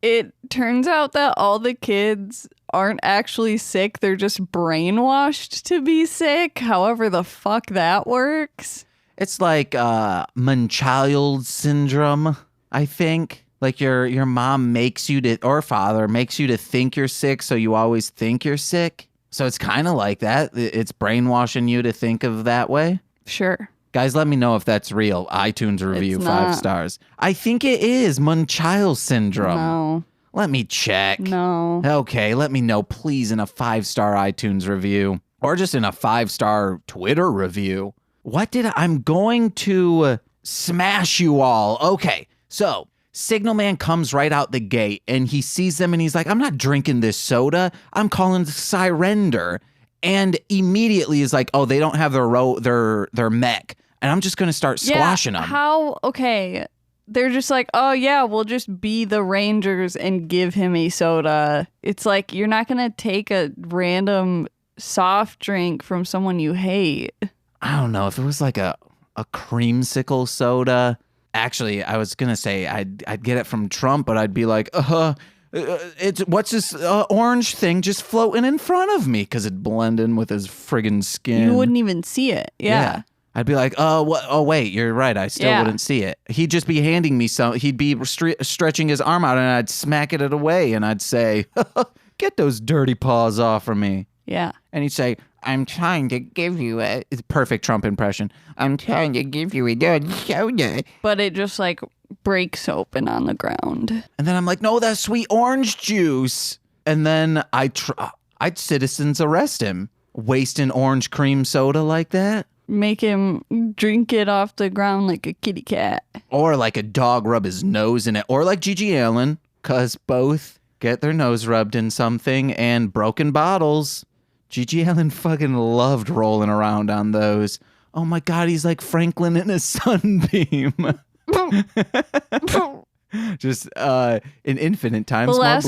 It turns out that all the kids aren't actually sick. They're just brainwashed to be sick. However the fuck that works. It's like Munchausen syndrome, I think. Like your mom makes you to, or father makes you to think you're sick, so you always think you're sick. So it's kind of like that. It's brainwashing you to think of that way. Sure. Guys, let me know if that's real. iTunes review, It's 5 not. stars. I think it is Munchausen syndrome. No. Let me check. No. Okay, let me know, please, in a 5-star iTunes review or just in a 5-star Twitter review. I'm going to smash you all. Okay, so Signal Man comes right out the gate and he sees them and he's like, I'm not drinking this soda. I'm calling Sirender. And immediately is like, oh, they don't have their mech. And I'm just going to start squashing them. Okay. They're just like, oh yeah, we'll just be the Rangers and give him a soda. It's like, you're not going to take a random soft drink from someone you hate. I don't know if it was like a creamsicle soda. Actually, I was gonna say I'd get it from Trump, but I'd be like, it's what's this orange thing just floating in front of me? Because it'd blend in with his friggin' skin. You wouldn't even see it. Yeah. I'd be like, oh wait, you're right. I still wouldn't see it. He'd just be handing me some. He'd be stretching his arm out, and I'd smack it away, and I'd say, "Get those dirty paws off of me." Yeah. And he'd say, "I'm trying to give you a..." It's a perfect Trump impression. "I'm trying to give you a dirty soda." But it just like breaks open on the ground. And then I'm like, "No, that's sweet orange juice." And then I'd citizens arrest him, wasting orange cream soda like that. Make him drink it off the ground like a kitty cat. Or like a dog rub his nose in it. Or like Gigi Allen, because both get their nose rubbed in something, and broken bottles. Gigi Allen fucking loved rolling around on those. Oh my God, he's like Franklin in a sunbeam. Just in infinite times more blood.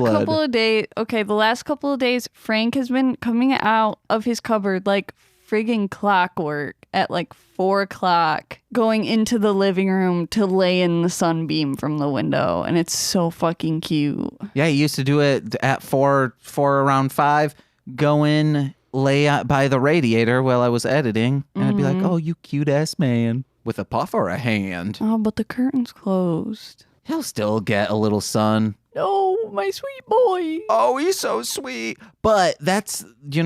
The last couple of days, Frank has been coming out of his cupboard like friggin' clockwork at like 4:00, going into the living room to lay in the sunbeam from the window, and it's so fucking cute. Yeah, he used to do it at around 5, go in, lay out by the radiator while I was editing, and I'd be like, "Oh, you cute ass man," with a puff or a hand. Oh, but the curtain's closed. He'll still get a little sun. Oh, my sweet boy. Oh, he's so sweet. But that's,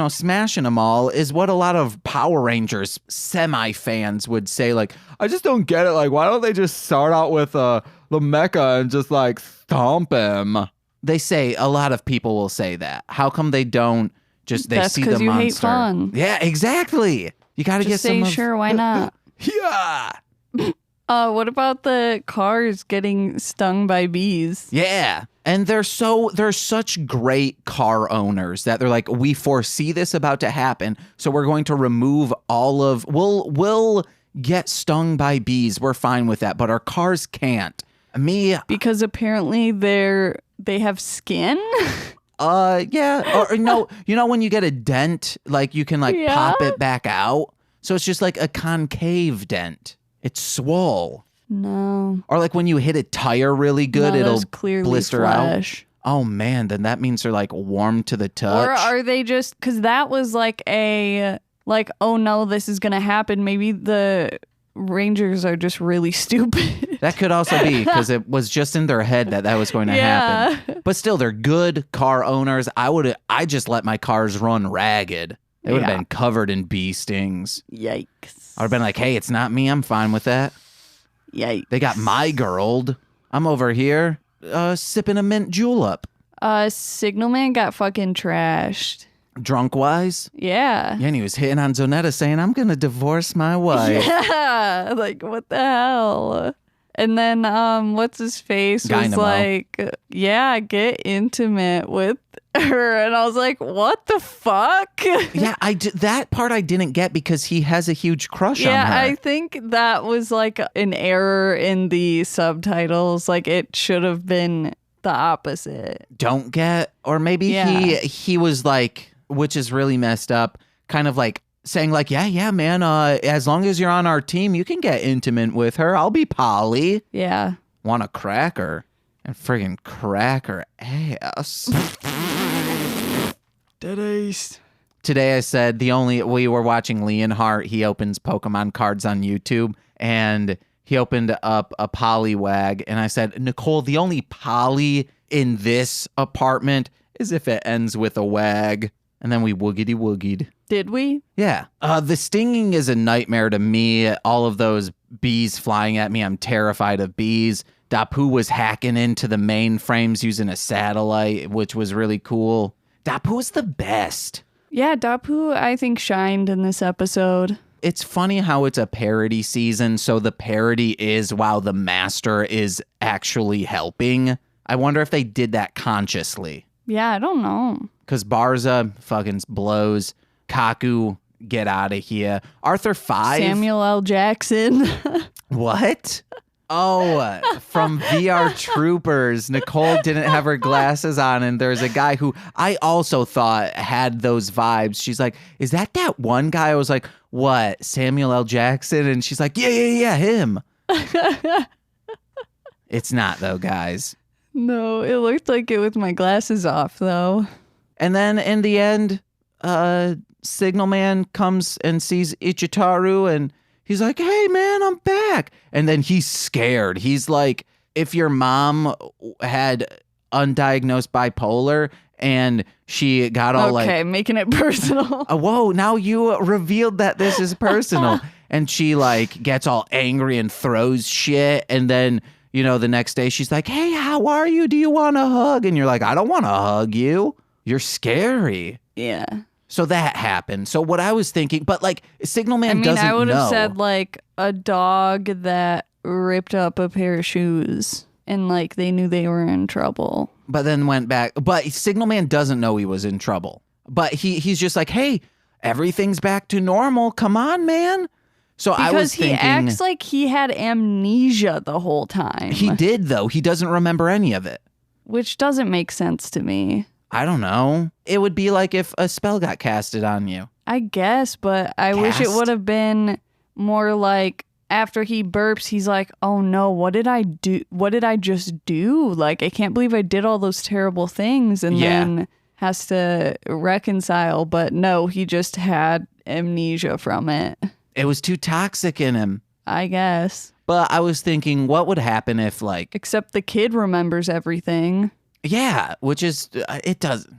smashing them all is what a lot of Power Rangers semi-fans would say. Like, I just don't get it. Like, why don't they just start out with the mecha and just, like, stomp him? They say, a lot of people will say that. How come they don't just, they see the monster? That's because you hate fun. Yeah, exactly. You got to get some sure, why not? Yeah. What about the cars getting stung by bees? Yeah. And they're such great car owners that they're like, we foresee this about to happen, so we're going to remove we'll get stung by bees. We're fine with that, but our cars can't. Because apparently they have skin? Yeah. Or no, when you get a dent, like you can pop it back out. So it's just like a concave dent. It's swole. No. Or like when you hit a tire really good, it'll blister flesh. out. Oh man, then that means they're like warm to the touch. Or are they just, because that was like oh no, this is going to happen. Maybe the Rangers are just really stupid. That could also be because it was just in their head that was going to happen. But still, they're good car owners. I just let my cars run ragged. They would have been covered in bee stings. Yikes. I would have been like, hey, it's not me. I'm fine with that. Yikes. They got my girl. I'm over here sipping a mint julep. Signalman got fucking trashed. Drunk-wise? Yeah. Yeah, and he was hitting on Zonetta saying, I'm going to divorce my wife. Yeah. Like, what the hell? And then, what's his face was like, yeah, get intimate with her. And I was like, what the fuck? Yeah, that part I didn't get because he has a huge crush on her. Yeah, I think that was like an error in the subtitles. Like, it should have been the opposite. Don't get, or maybe he was like, which is really messed up, kind of like saying like, yeah, man, as long as you're on our team, you can get intimate with her. I'll be Polly. Yeah. Want to crack her and friggin' crack her ass. Today I said we were watching Leonhardt. He opens Pokemon cards on YouTube and he opened up a Poliwag. And I said, Nicole, the only Poly in this apartment is if it ends with a wag. And then we woogity-woogied. Did we? Yeah. The stinging is a nightmare to me. All of those bees flying at me. I'm terrified of bees. Dapu was hacking into the mainframes using a satellite, which was really cool. Dapu's the best. Yeah, Dapu, I think, shined in this episode. It's funny how it's a parody season, so the parody is while the master is actually helping. I wonder if they did that consciously. Yeah, I don't know. Because Barza fucking blows. Kaku, get out of here. Arthur 5. Samuel L. Jackson. What? Oh, from VR Troopers. Nicole didn't have her glasses on, and there's a guy who I also thought had those vibes. She's like, is that one guy? I was like, what, Samuel L. Jackson? And she's like, yeah, him. It's not, though, guys. No, it looked like it with my glasses off, though. And then in the end, Signal Man comes and sees Ichitaru, and he's like, hey, man, I'm back. And then he's scared. He's like, if your mom had undiagnosed bipolar and she got all okay, making it personal. whoa, now you revealed that this is personal. And she like gets all angry and throws shit. And then, you know, the next day she's like, hey, how are you? Do you want a hug? And you're like, I don't want to hug you. You're scary. Yeah. So that happened. So what I was thinking, but like Signal Man doesn't know. I would have said like a dog that ripped up a pair of shoes and like they knew they were in trouble. But then went back. But Signal Man doesn't know he was in trouble. But he's just like, hey, everything's back to normal. Come on, man. So I was thinking. Because he acts like he had amnesia the whole time. He did, though. He doesn't remember any of it. Which doesn't make sense to me. I don't know. It would be like if a spell got casted on you. I guess, but I wish it would have been more like after he burps, he's like, oh no, what did I do? What did I just do? Like, I can't believe I did all those terrible things, and then has to reconcile. But no, he just had amnesia from it. It was too toxic in him. I guess. But I was thinking, what would happen if like... Except the kid remembers everything. Yeah, which is... it doesn't.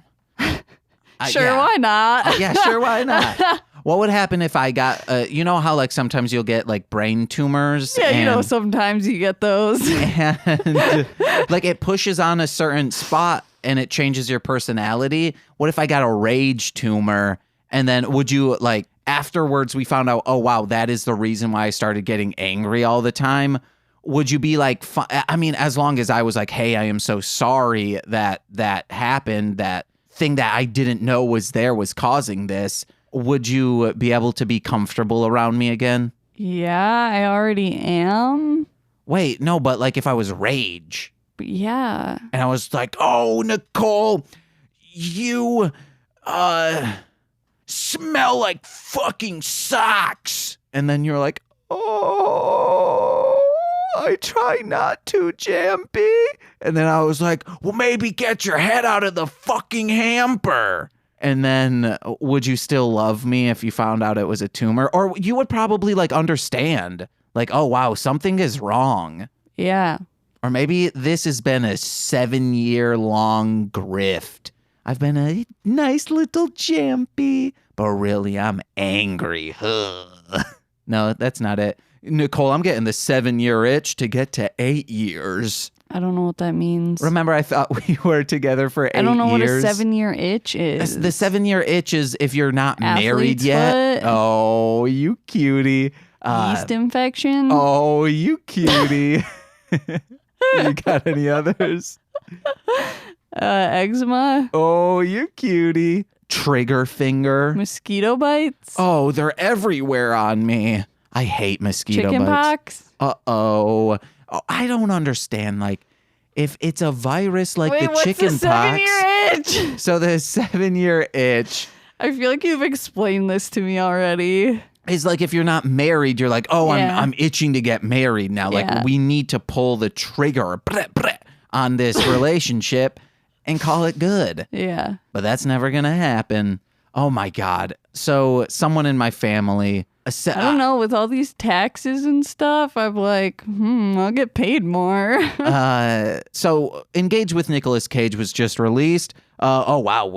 Sure, why not? Yeah, sure, why not? What would happen if I got... you know how like sometimes you'll get like brain tumors? Yeah, you know, sometimes you get those. And like it pushes on a certain spot and it changes your personality. What if I got a rage tumor and then would you like... Afterwards, we found out, oh, wow, that is the reason why I started getting angry all the time. Would you be like, I mean, as long as I was like, hey, I am so sorry that happened, that thing that I didn't know was there was causing this, would you be able to be comfortable around me again? Yeah, I already am. Wait, no, but like if I was rage. Yeah. And I was like, oh, Nicole, you, smell like fucking socks. And then you're like, oh, I try not to, Jampy. And then I was like, well, maybe get your head out of the fucking hamper. And then would you still love me if you found out it was a tumor? Or you would probably like understand like, oh, wow, something is wrong. Yeah. Or maybe this has been a 7-year-long grift. I've been a nice little Jampy, but really I'm angry. No, that's not it. Nicole, I'm getting the 7-year itch to get to 8 years. I don't know what that means. Remember, I thought we were together for 8 years? I don't know what a 7-year itch is. The 7-year itch is if you're not married Athlete's yet. foot? Oh, you cutie. Yeast infection? Oh, you cutie. You got any others? Eczema? Oh, you cutie. Trigger finger. Mosquito bites? Oh, they're everywhere on me. I hate mosquito Chicken bites. pox? Oh, I don't understand. Like, if it's a virus like Wait, the what's chicken the pox. 7-year itch? So the 7-year itch I feel like you've explained this to me already. is like if you're not married, you're like, oh, Yeah. I'm itching to get married now. Like, Yeah. we need to pull the trigger on this relationship and call it good. Yeah. But that's never going to happen. Oh, my God. So someone in my family... I don't know. With all these taxes and stuff, I'm like, I'll get paid more. So Engage with Nicolas Cage was just released. Oh, wow.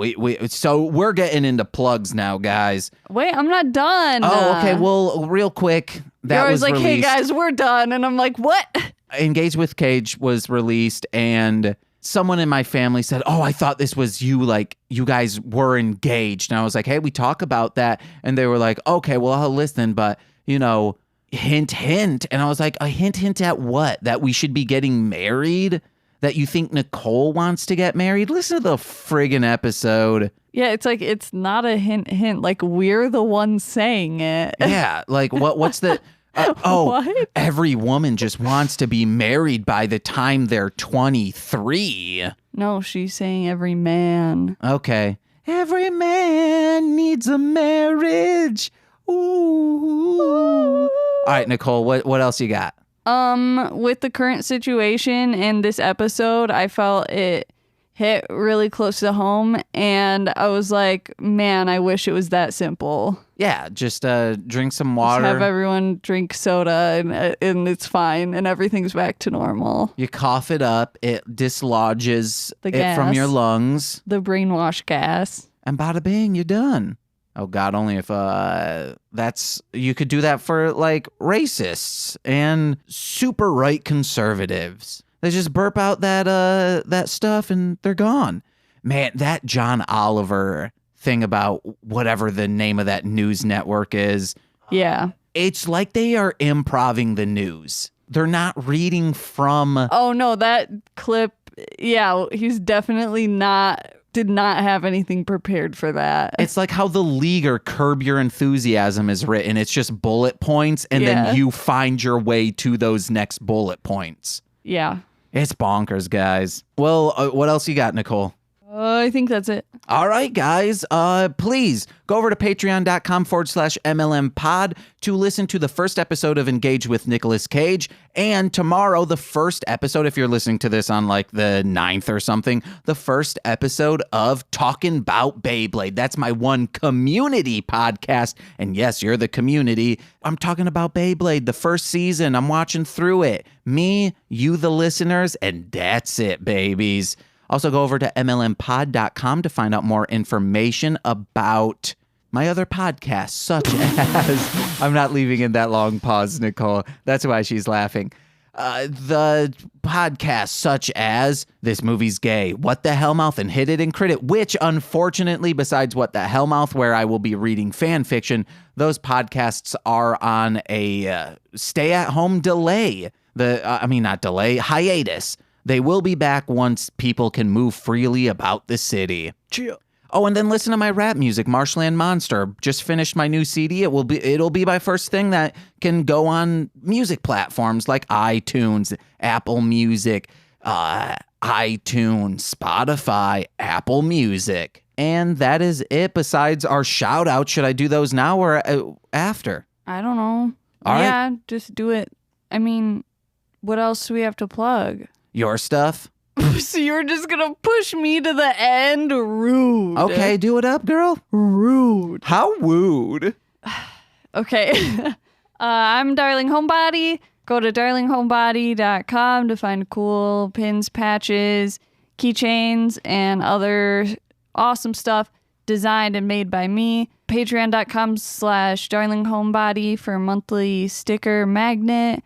So we're getting into plugs now, guys. Wait, I'm not done. Oh, okay. Well, real quick. That You're was always like, released. hey, guys, we're done. And I'm like, what? Engage with Cage was released, and someone in my family said, oh, I thought this was you, like, you guys were engaged. And I was like, hey, we talk about that. And they were like, okay, well, I'll listen, but, you know, hint, hint. And I was like, a hint, hint at what? That we should be getting married? That you think Nicole wants to get married? Listen to the friggin' episode. Yeah, it's like, it's not a hint, hint. Like, we're the ones saying it. Yeah, like, what's the... What? Every woman just wants to be married by the time they're 23. No, she's saying every man. Okay. Every man needs a marriage. Ooh. All right, Nicole, what else you got? With the current situation and this episode, I felt it hit really close to home, and I was like, man, I wish it was that simple. Yeah, just drink some water. Just have everyone drink soda and it's fine and everything's back to normal. You cough it up, it dislodges The it from gas. your lungs, The brainwash gas. and bada bing, you're done. Oh God, only if you could do that for like racists and super right conservatives. They just burp out that stuff and they're gone. Man, that John Oliver thing about whatever the name of that news network is. Yeah. It's like they are improvising the news. They're not reading from. Oh no, that clip, yeah, he's definitely did not have anything prepared for that. It's like how The League or Curb Your Enthusiasm is written. It's just bullet points, and Yeah. then you find your way to those next bullet points. Yeah. It's bonkers, guys. Well, what else you got, Nicole? I think that's it. All right, guys, please go over to patreon.com/MLM pod to listen to the first episode of Engage with Nicolas Cage. And tomorrow, the first episode, if you're listening to this on like the 9th or something, the first episode of Talking About Beyblade. That's my one community podcast. And yes, you're the community. I'm talking about Beyblade, the first season. I'm watching through it. Me, you, the listeners, and that's it, babies. Also, go over to MLMpod.com to find out more information about my other podcasts, such as... I'm not leaving in that long pause, Nicole. That's why she's laughing. The podcasts such as This Movie's Gay, What the Hellmouth, and Hit It and Crit It, which, unfortunately, besides What the Hellmouth, where I will be reading fan fiction, those podcasts are on a stay-at-home delay. Hiatus. They will be back once people can move freely about the city. Oh, and then listen to my rap music, Marshland Monster. Just finished my new CD. It'll be my first thing that can go on music platforms like iTunes, Apple Music, iTunes, Spotify, Apple Music. And that is it besides our shout out. Should I do those now or after? I don't know. All right. Yeah, just do it. I mean, what else do we have to plug? Your stuff? So you're just gonna push me to the end? Rude. Okay, do it up, girl. Rude. How rude. Okay. I'm Darling Homebody. Go to darlinghomebody.com to find cool pins, patches, keychains, and other awesome stuff designed and made by me. Patreon.com/darlinghomebody for a monthly sticker magnet.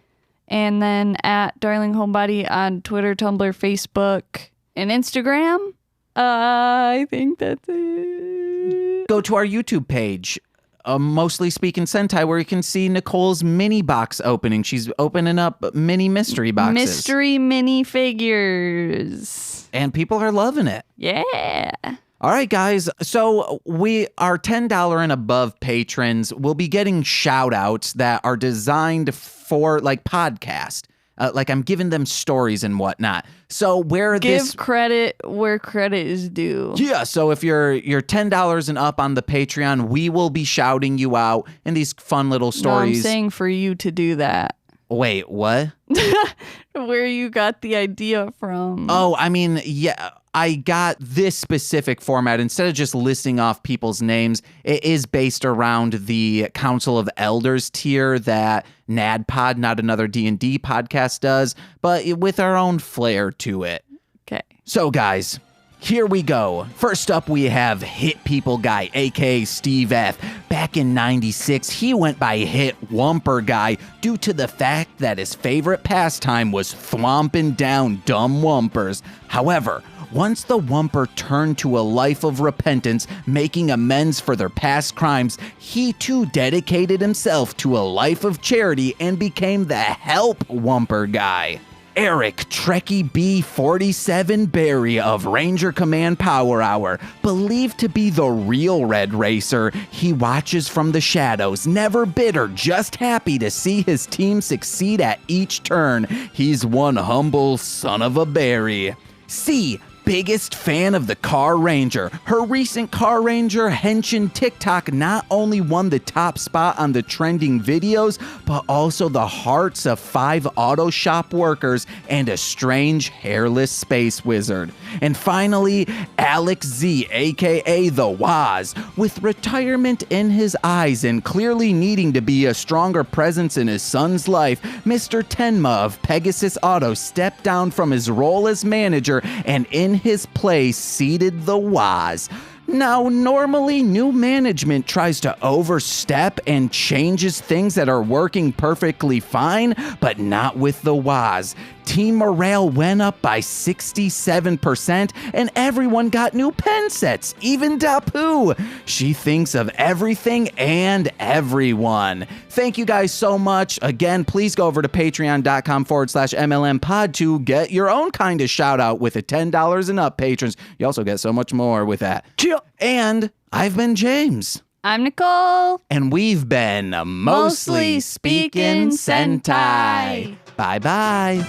And then at Darling Homebody on Twitter, Tumblr, Facebook, and Instagram. I think that's it. Go to our YouTube page, Mostly Speaking Sentai, where you can see Nicole's mini box opening. She's opening up mini mystery boxes. Mystery mini figures. And people are loving it. Yeah. All right, guys. So we are $10 and above patrons. We'll be getting shout outs that are designed for like podcast. Like I'm giving them stories and whatnot. So Give credit where credit is due. Yeah, so if you're $10 and up on the Patreon, we will be shouting you out in these fun little stories. No, I'm saying for you to do that. Wait, what? Where you got the idea from. Oh, I mean, yeah, I got this specific format. Instead of just listing off people's names, it is based around the Council of Elders tier that NADPod, Not Another D&D podcast, does, but with our own flair to it. Okay. So, guys, here we go. First up, we have Hit People Guy, aka Steve F. Back in '96, he went by Hit Wumper Guy due to the fact that his favorite pastime was thwomping down dumb wumpers. However, once the Wumper turned to a life of repentance, making amends for their past crimes, he too dedicated himself to a life of charity and became the Help Wumper Guy. Eric Trekkie B47 Berry of Ranger Command Power Hour, believed to be the real Red Racer, he watches from the shadows, never bitter, just happy to see his team succeed at each turn. He's one humble son of a berry. C. biggest fan of the Car Ranger. Her recent Car Ranger Henshin TikTok not only won the top spot on the trending videos, but also the hearts of 5 auto shop workers and a strange hairless space wizard. And finally, Alex Z, aka The Waz. With retirement in his eyes and clearly needing to be a stronger presence in his son's life, Mr. Tenma of Pegasus Auto stepped down from his role as manager and in his place seated The Waz. Now, normally new management tries to overstep and changes things that are working perfectly fine, but not with The Waz. Team morale went up by 67% and everyone got new pen sets, even Dapu. She thinks of everything and everyone. Thank you guys so much. Again, please go over to patreon.com/MLMpod to get your own kind of shout out with the $10 and up patrons. You also get so much more with that. And I've been James. I'm Nicole. And we've been Mostly Speaking Sentai. Bye-bye.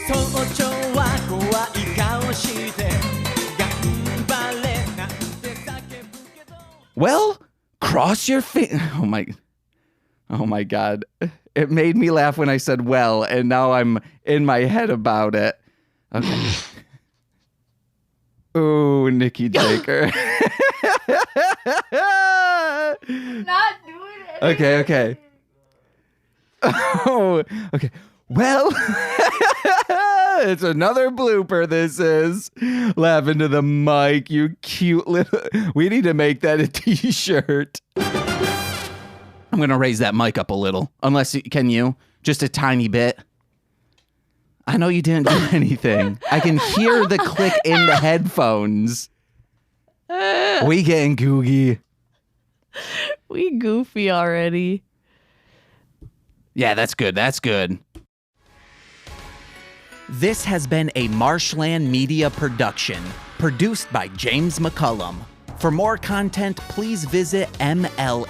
早朝は怖い顔して頑張れなんて叫ぶけど Well, cross your Oh my God. It made me laugh when I said well, and now I'm in my head about it. Okay. Ooh, Nikki Jaker. Not doing it. Okay. Oh, okay. Well, it's another blooper, this is. Laugh into the mic, you cute little... We need to make that a t-shirt. I'm going to raise that mic up a little. Can you? Just a tiny bit. I know you didn't do anything. I can hear the click in the headphones. We getting googie. We goofy already. Yeah, that's good. This has been a Marshland Media production, produced by James McCullum. For more content, please visit MLMpod.com.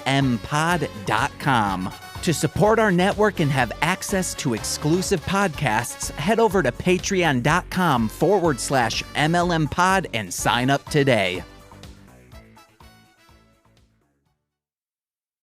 To support our network and have access to exclusive podcasts, head over to patreon.com/MLMpod and sign up today.